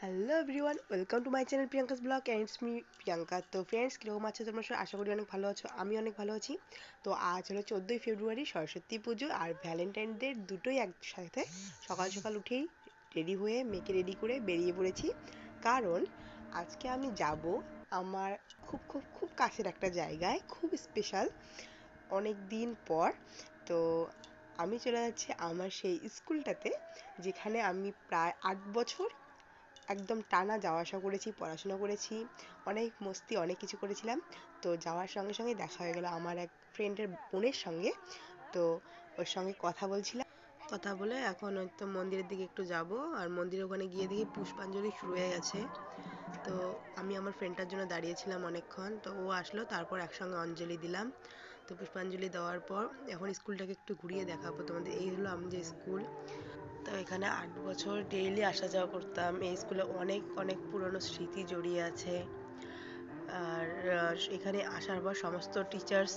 Hello everyone, welcome to my channel Priyanka's blog and it's me Priyanka. তো friends, কীরকম আছো তোমরা সবাই? আশা করি অনেক ভালো আছো। আমি অনেক ভালো আছি। তো আজ হলো 14ই ফেব্রুয়ারি, সরস্বতী পুজো আর ভ্যালেন্টাইন ডে দুটোই একসাথে। সকাল সকাল উঠেই রেডি হয়ে মেয়েকে রেডি করে বেরিয়ে পড়েছি, কারণ আজকে আমি যাব আমার খুব খুব খুব কাছের একটা জায়গায়, খুব স্পেশাল, অনেক দিন পর। তো আমি চলে যাচ্ছি আমার সেই স্কুলটাতে, যেখানে আমি প্রায় 8 বছর একদম টানা যাওয়া আসা করেছি, পড়াশোনা করেছি, অনেক মস্তি অনেক কিছু করেছিলাম। তো যাওয়ার সঙ্গে সঙ্গে দেখা হয়ে গেল আমার এক ফ্রেন্ডের বোনের সঙ্গে। তো ওর সঙ্গে কথা বলছিলাম, কথা বলে এখন হয়তো মন্দিরের দিকে একটু যাব। আর মন্দিরের ওখানে গিয়ে দেখি পুষ্পাঞ্জলি শুরু হয়ে গেছে। তো আমি আমার ফ্রেন্ডটার জন্য দাঁড়িয়েছিলাম অনেকক্ষণ, তো ও আসলো, তারপর একসঙ্গে অঞ্জলি দিলাম। তো পুষ্পাঞ্জলি দেওয়ার পর এখন স্কুলটাকে একটু ঘুরিয়ে দেখাবো তোমাদের। এই হলো আমাদের স্কুল। তো এখানে 8 বছর ডেইলি আসা যাওয়া করতাম। এই স্কুলে অনেক অনেক পুরনো স্মৃতি জড়িয়ে আছে। আর এখানে আসার পর সমস্ত টিচার্স,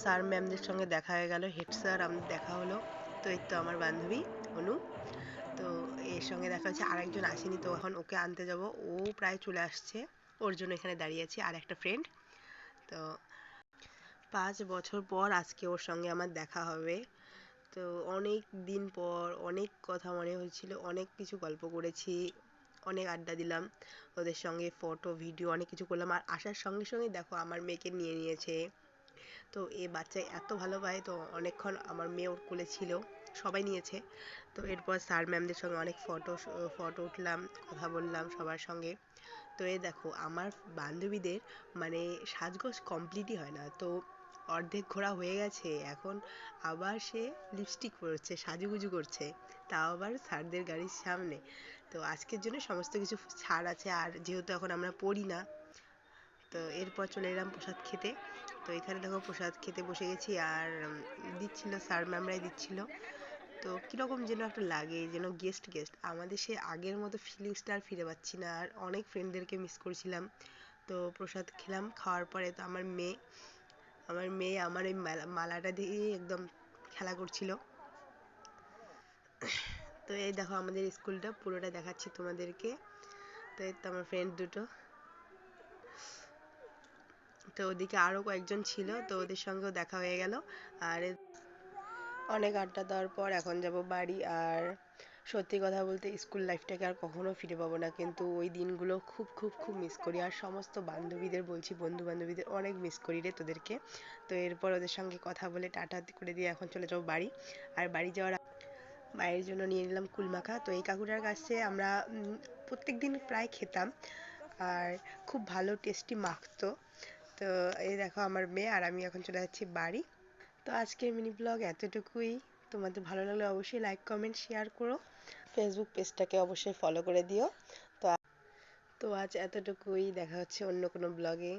স্যার ম্যামদের সঙ্গে দেখা হয়ে গেল, হেড স্যার আমাদের দেখা হলো। তো এই তো আমার বান্ধবী অনু। তো এর সঙ্গে দেখা হচ্ছে, আরেকজন আসেনি, তো এখন ওকে আনতে যাব। ও প্রায় চলে আসছে, ওর জন্য এখানে দাঁড়িয়ে আছি, আর একটা ফ্রেন্ড। তো 5 বছর পর আজকে ওর সঙ্গে আমার দেখা হবে। তো অনেক দিন পর অনেক কথা মনে হয়েছিল, অনেক কিছু গল্প করেছি, অনেক আড্ডা দিলাম ওদের সঙ্গে, ফটো ভিডিও অনেক কিছু করলাম। আর আসার সঙ্গে সঙ্গে দেখো আমার মেয়েকে নিয়ে নিয়েছে। তো এ বাচ্চা এত ভালো পায়, তো অনেকক্ষণ আমার মেয়ে ওর কোলে ছিল, সবাই নিয়েছে। তো এরপর স্যার ম্যামদের সঙ্গে অনেক ফটো ফটো উঠলাম, কথা বললাম সবার সঙ্গে। তো এই দেখো আমার বান্ধবীদের মানে সাজগোজ কমপ্লিটই হয় না, তো অর্ধেক ঘোরা হয়ে গেছে, এখন আবার সে লিপস্টিক পরছে, সাজুগুজু করছে, তাও আবার স্যারদের গাড়ির সামনে। তো আজকের জন্য সমস্ত কিছু ছাড় আছে, আর যেহেতু এখন আমরা পড়ি না। তো এরপর চলে এলাম প্রসাদ খেতে। তো এখানে দেখো প্রসাদ খেতে বসে গেছি, আর দিচ্ছিল, স্যার ম্যামরাই দিচ্ছিল। তো কীরকম যেন একটা লাগে, যেন গেস্ট গেস্ট, আমাদের সে আগের মতো ফিলিংসটা আর ফিরে পাচ্ছি না, আর অনেক ফ্রেন্ডদেরকে মিস করছিলাম। তো প্রসাদ খেলাম, খাওয়ার পরে তো আমার মেয়ে আমার ওই মালাটা দিয়ে একদম খেলা করছিল। তো এই দেখো আমাদের স্কুলটা পুরোটা দেখাচ্ছি তোমাদেরকে। তো এই তো আমার ফ্রেন্ড দুটো। তো ওদিকে আরও কয়েকজন ছিল, তো ওদের সঙ্গেও দেখা হয়ে গেল। আর অনেক আড্ডা দেওয়ার পর এখন যাব বাড়ি। আর সত্যি কথা বলতে স্কুল লাইফটাকে আর কখনো ফিরে পাবো না, কিন্তু ওই দিনগুলো খুব খুব খুব মিস করি। আর সমস্ত বান্ধবীদের বলছি, বন্ধু বান্ধবীদের অনেক মিস করি রে তোদেরকে। তো এরপর ওদের সঙ্গে কথা বলে টাটা করে দিয়ে এখন চলে যাবো বাড়ি। আর বাড়ি যাওয়ার মায়ের জন্য নিয়ে নিলাম কুলমাখা। তো এই কাকুটার কাছে আমরা প্রত্যেক দিন প্রায় খেতাম, আর খুব ভালো টেস্টি মাখতো। তো এই দেখো আমার মেয়ে আর আমি এখন চলে যাচ্ছি বাড়ি। তো আজকের মিনি ব্লগ এতটুকুই। তোমাদের ভালো লাগলে অবশ্যই লাইক কমেন্ট শেয়ার করো, ফেসবুক পেজটাকে অবশ্যই ফলো করে দিও। তো তো আজ এতটুকুই, দেখা হচ্ছে অন্য কোনো ব্লগে।